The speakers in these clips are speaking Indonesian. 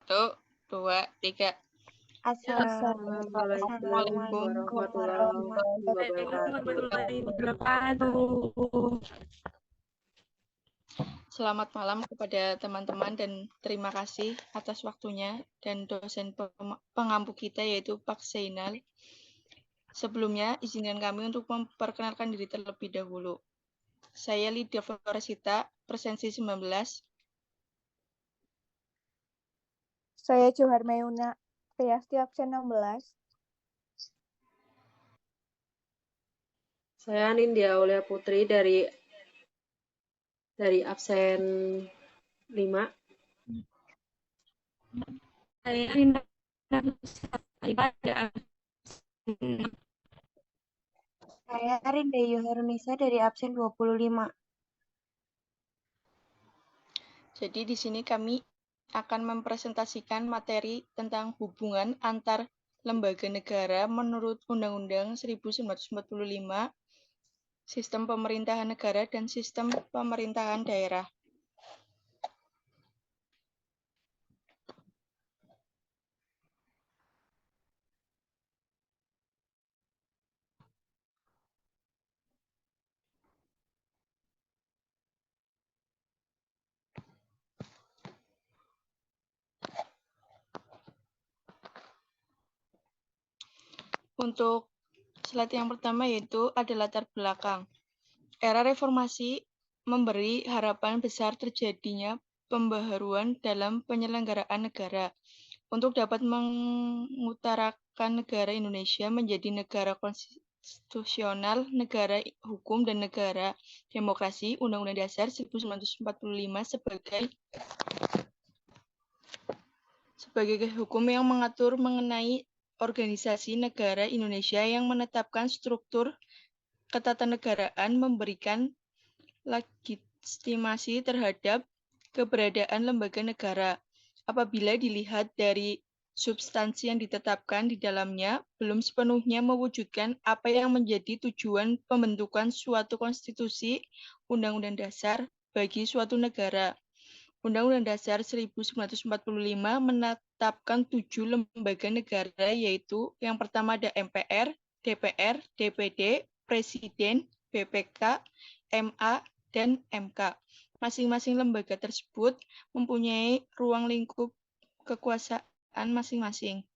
1, 2, 3. Assalamualaikum warahmatullahi wabarakatuh. Selamat malam kepada teman-teman dan terima kasih atas waktunya dan dosen pengampu kita yaitu Pak Zainal. Sebelumnya, izinkan kami untuk memperkenalkan diri terlebih dahulu. Saya Lydia Floresita, presensi 19. Saya Johar Mayuna, Priasti absen 16. Saya Nindya Aulia Putri dari absen 5. Saya Rinda Saya Rinda Yoharunisa dari absen 25. Jadi di sini kami akan mempresentasikan materi tentang hubungan antar lembaga negara menurut Undang-Undang 1945, sistem pemerintahan negara dan sistem pemerintahan daerah. Untuk slide yang pertama yaitu ada latar belakang. Era reformasi memberi harapan besar terjadinya pembaharuan dalam penyelenggaraan negara. Untuk dapat mengutarakan negara Indonesia menjadi negara konstitusional, negara hukum, dan negara demokrasi, Undang-Undang Dasar 1945 sebagai hukum yang mengatur mengenai organisasi negara Indonesia yang menetapkan struktur ketatanegaraan, memberikan legitimasi terhadap keberadaan lembaga negara. Apabila dilihat dari substansi yang ditetapkan di dalamnya, belum sepenuhnya mewujudkan apa yang menjadi tujuan pembentukan suatu konstitusi Undang-Undang Dasar bagi suatu negara. Undang-Undang Dasar 1945 menetapkan 7 lembaga negara, yaitu yang pertama ada MPR, DPR, DPD, Presiden, BPK, MA, dan MK. Masing-masing lembaga tersebut mempunyai ruang lingkup kekuasaan masing-masing.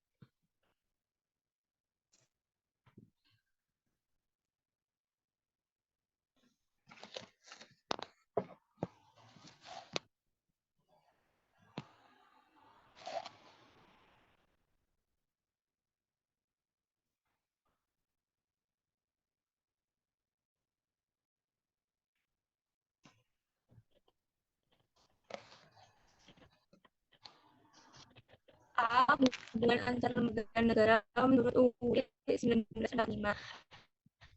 hubungan antar lembaga negara menurut UUD 1945.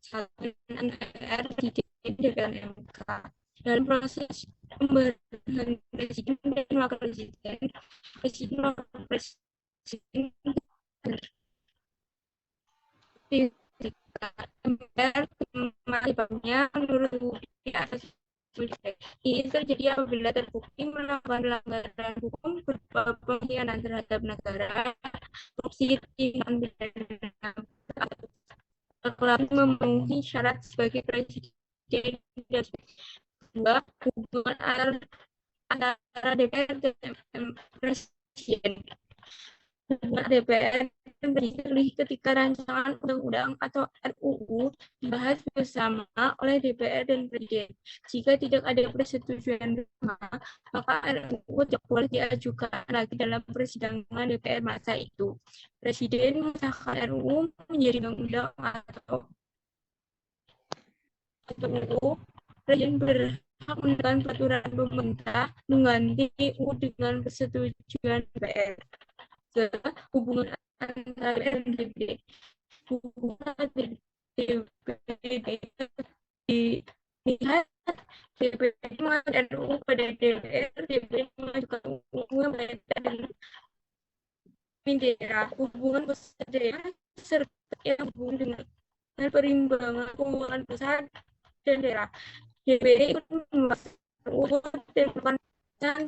Satu MPR, DPR, dan MK. Dalam proses pemilihan presiden dan wakil presiden, MPR sebabnya menurut UUD di atas ini terjadi apabila terbukti melakukan pelanggaran hukum berupa pengkhianatan terhadap negara, korupsi, tindakan pidana, telah memenuhi syarat sebagai presiden. Dua, hubungan antara DPR dan presiden. DPR terpilih ketika rancangan undang-undang atau RUU dibahas bersama oleh DPR dan Presiden. Jika tidak ada persetujuan bersama, maka RUU tidak boleh diajukan lagi dalam persidangan DPR masa itu. Presiden mengesahkan RUU menjadi undang-undang atau Presiden berhak menekan peraturan pemerintah mengganti RUU dengan persetujuan DPR. Hubungan antara DPR dan DPD. Hubungan DPD dilihat DPD mengajukan RUU pada DPR, DPD mengajukan RUU pada dan daerah. Hubungan pusat daerah serta yang hubungan dengan perimbangan keuangan pusat dan daerah. DPD ikut membahas RUU dan dan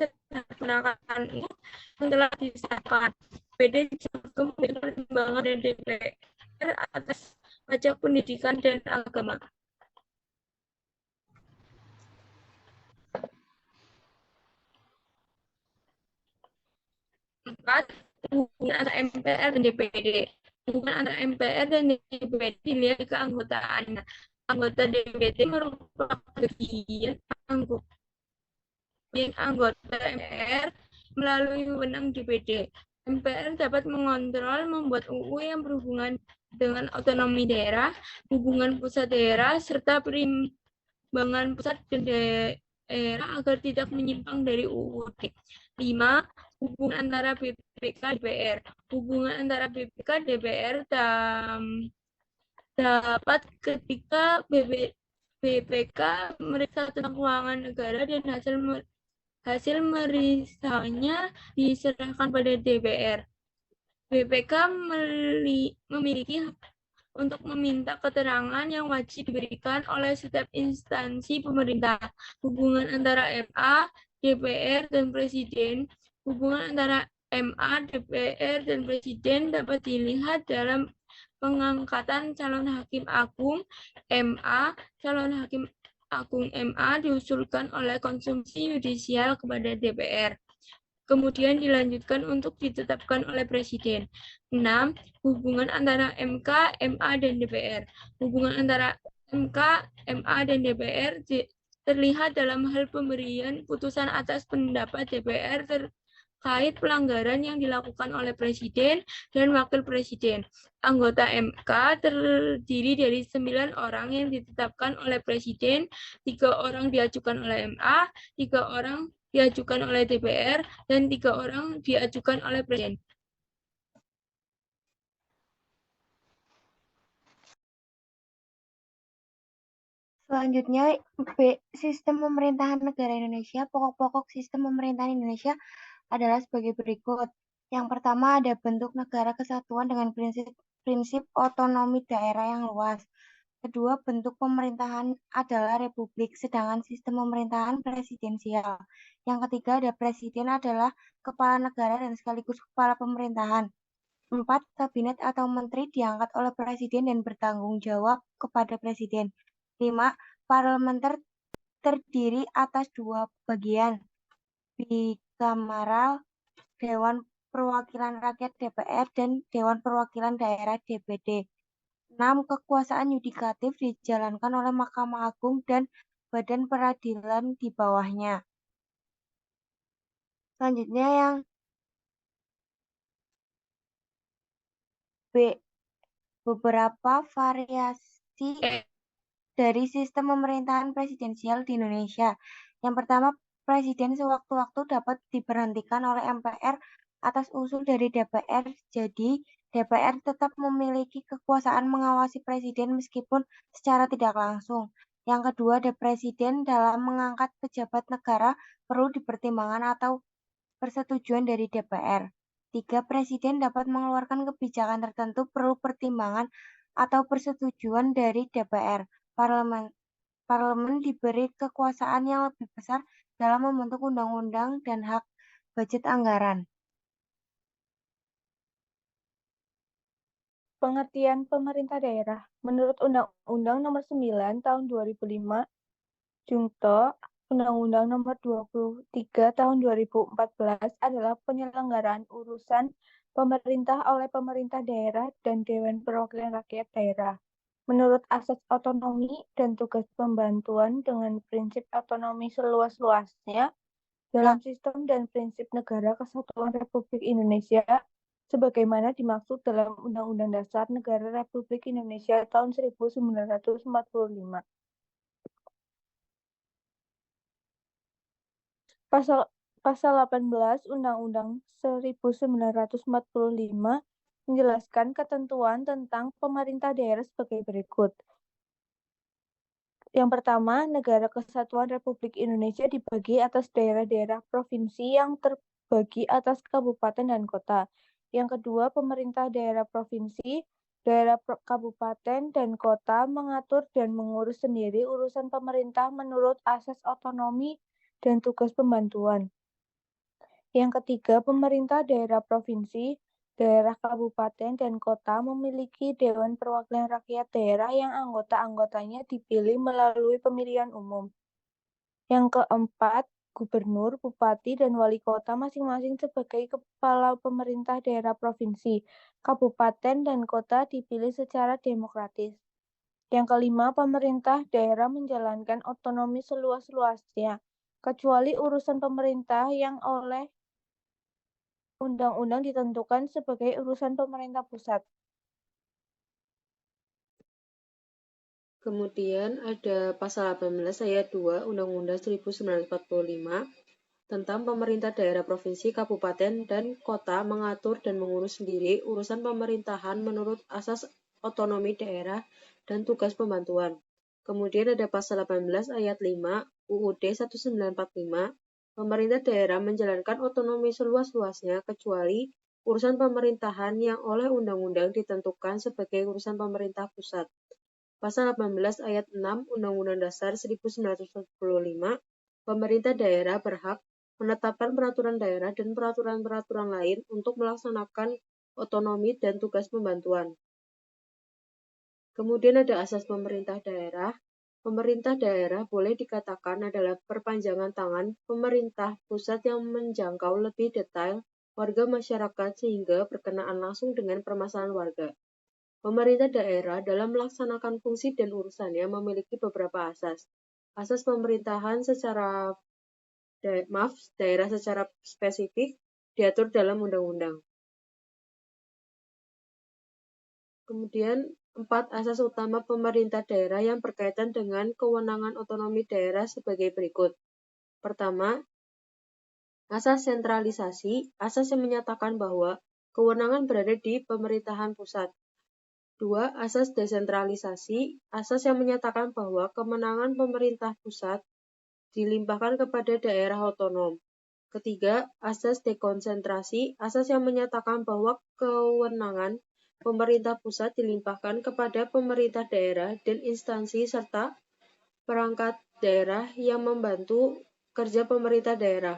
penakaan yang telah disahkan. DPD juga memberikan pertimbangan dan DPR atas pajak pendidikan dan agama. 4. Hubungan antara MPR dan DPD. Hubungan antara MPR dan DPD dilihat keanggotaannya. Anggota DPD merupakan bagian anggota MPR melalui wewenang DPD. MPR dapat mengontrol membuat UU yang berhubungan dengan otonomi daerah, hubungan pusat daerah, serta perimbangan pusat dan daerah agar tidak menyimpang dari UUD. 5. Hubungan antara BPK dan DPR. Hubungan antara BPK dan DPR dapat ketika BPK meriksa tentang keuangan negara dan hasil meriksaannya diserahkan pada DPR. BPK memiliki hak untuk meminta keterangan yang wajib diberikan oleh setiap instansi pemerintah. Hubungan antara MA, DPR, dan Presiden. Hubungan antara MA, DPR, dan Presiden dapat dilihat dalam pengangkatan calon hakim agung MA. Calon hakim agung MA diusulkan oleh konsumsi yudisial kepada DPR. Kemudian dilanjutkan untuk ditetapkan oleh Presiden. 6. Hubungan antara MK, MA, dan DPR. Hubungan antara MK, MA, dan DPR terlihat dalam hal pemberian putusan atas pendapat DPR terkait pelanggaran yang dilakukan oleh Presiden dan Wakil Presiden. Anggota MK terdiri dari 9 orang yang ditetapkan oleh Presiden, 3 orang diajukan oleh MA, 3 orang diajukan oleh DPR, dan 3 orang diajukan oleh Presiden. Selanjutnya, B. Sistem pemerintahan negara Indonesia. Pokok-pokok sistem pemerintahan Indonesia adalah sebagai berikut. Yang pertama ada bentuk negara kesatuan dengan prinsip otonomi daerah yang luas. Kedua, bentuk pemerintahan adalah republik, sedangkan sistem pemerintahan presidensial. Yang ketiga, ada presiden adalah kepala negara dan sekaligus kepala pemerintahan. 4, kabinet atau menteri diangkat oleh presiden dan bertanggung jawab kepada presiden. 5, parlemen terdiri atas 2 bagian, bikamaral, Dewan Perwakilan Rakyat DPR, dan Dewan Perwakilan Daerah DPD. 6. Kekuasaan yudikatif dijalankan oleh Mahkamah Agung dan badan peradilan di bawahnya. Selanjutnya yang B. Beberapa variasi dari sistem pemerintahan presidensial di Indonesia. Yang pertama, presiden sewaktu-waktu dapat diberhentikan oleh MPR atas usul dari DPR. Jadi, DPR tetap memiliki kekuasaan mengawasi presiden meskipun secara tidak langsung. Yang kedua, ada presiden dalam mengangkat pejabat negara perlu dipertimbangkan atau persetujuan dari DPR. 3. Presiden dapat mengeluarkan kebijakan tertentu perlu pertimbangan atau persetujuan dari DPR. Parlemen diberi kekuasaan yang lebih besar dalam membentuk undang-undang dan hak budget anggaran. Pengertian pemerintah daerah. Menurut Undang-Undang Nomor 9 Tahun 2005, Junto, Undang-Undang Nomor 23 Tahun 2014 adalah penyelenggaraan urusan pemerintah oleh pemerintah daerah dan Dewan Perwakilan Rakyat Daerah. Menurut asas otonomi dan tugas pembantuan dengan prinsip otonomi seluas-luasnya dalam sistem dan prinsip Negara Kesatuan Republik Indonesia sebagaimana dimaksud dalam Undang-Undang Dasar Negara Republik Indonesia tahun 1945. Pasal 18 Undang-Undang 1945 menjelaskan ketentuan tentang pemerintah daerah sebagai berikut. Yang pertama, Negara Kesatuan Republik Indonesia dibagi atas daerah-daerah provinsi yang terbagi atas kabupaten dan kota. Yang kedua, pemerintah daerah provinsi, daerah kabupaten, dan kota mengatur dan mengurus sendiri urusan pemerintah menurut asas otonomi dan tugas pembantuan. Yang ketiga, pemerintah daerah provinsi, daerah kabupaten, dan kota memiliki Dewan Perwakilan Rakyat Daerah yang anggota-anggotanya dipilih melalui pemilihan umum. Yang keempat, gubernur, bupati, dan wali kota masing-masing sebagai kepala pemerintah daerah provinsi, kabupaten, dan kota dipilih secara demokratis. Yang kelima, pemerintah daerah menjalankan otonomi seluas-luasnya, kecuali urusan pemerintah yang oleh undang-undang ditentukan sebagai urusan pemerintah pusat. Kemudian ada pasal 18 ayat 2 Undang-Undang 1945 tentang pemerintah daerah provinsi, kabupaten, dan kota mengatur dan mengurus sendiri urusan pemerintahan menurut asas otonomi daerah dan tugas pembantuan. Kemudian ada pasal 18 ayat 5 UUD 1945 pemerintah daerah menjalankan otonomi seluas-luasnya kecuali urusan pemerintahan yang oleh undang-undang ditentukan sebagai urusan pemerintah pusat. Pasal 18 ayat 6 Undang-Undang Dasar 1945, pemerintah daerah berhak menetapkan peraturan daerah dan peraturan-peraturan lain untuk melaksanakan otonomi dan tugas pembantuan. Kemudian ada asas pemerintah daerah. Pemerintah daerah boleh dikatakan adalah perpanjangan tangan pemerintah pusat yang menjangkau lebih detail warga masyarakat sehingga berkenaan langsung dengan permasalahan warga. Pemerintah daerah dalam melaksanakan fungsi dan urusannya memiliki beberapa asas. Asas pemerintahan secara daerah secara spesifik diatur dalam undang-undang. Kemudian 4 asas utama pemerintah daerah yang berkaitan dengan kewenangan otonomi daerah sebagai berikut. Pertama, asas sentralisasi, asas yang menyatakan bahwa kewenangan berada di pemerintahan pusat. 2. Asas desentralisasi, asas yang menyatakan bahwa kewenangan pemerintah pusat dilimpahkan kepada daerah otonom. Ketiga, asas dekonsentrasi, asas yang menyatakan bahwa kewenangan pemerintah pusat dilimpahkan kepada pemerintah daerah dan instansi serta perangkat daerah yang membantu kerja pemerintah daerah.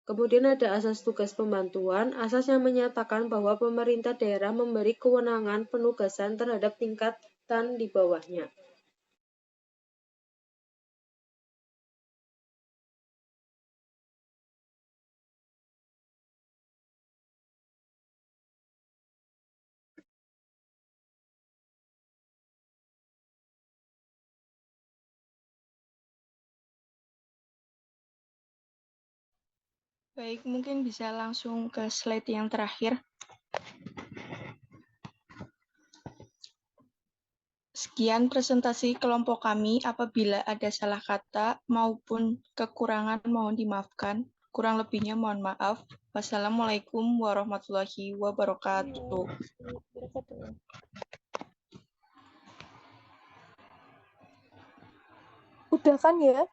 Kemudian ada asas tugas pembantuan, asas yang menyatakan bahwa pemerintah daerah memberi kewenangan penugasan terhadap tingkatan di bawahnya. Baik, mungkin bisa langsung ke slide yang terakhir. Sekian presentasi kelompok kami. Apabila ada salah kata maupun kekurangan mohon dimaafkan. Kurang lebihnya mohon maaf. Wassalamualaikum warahmatullahi wabarakatuh. Udah kan ya?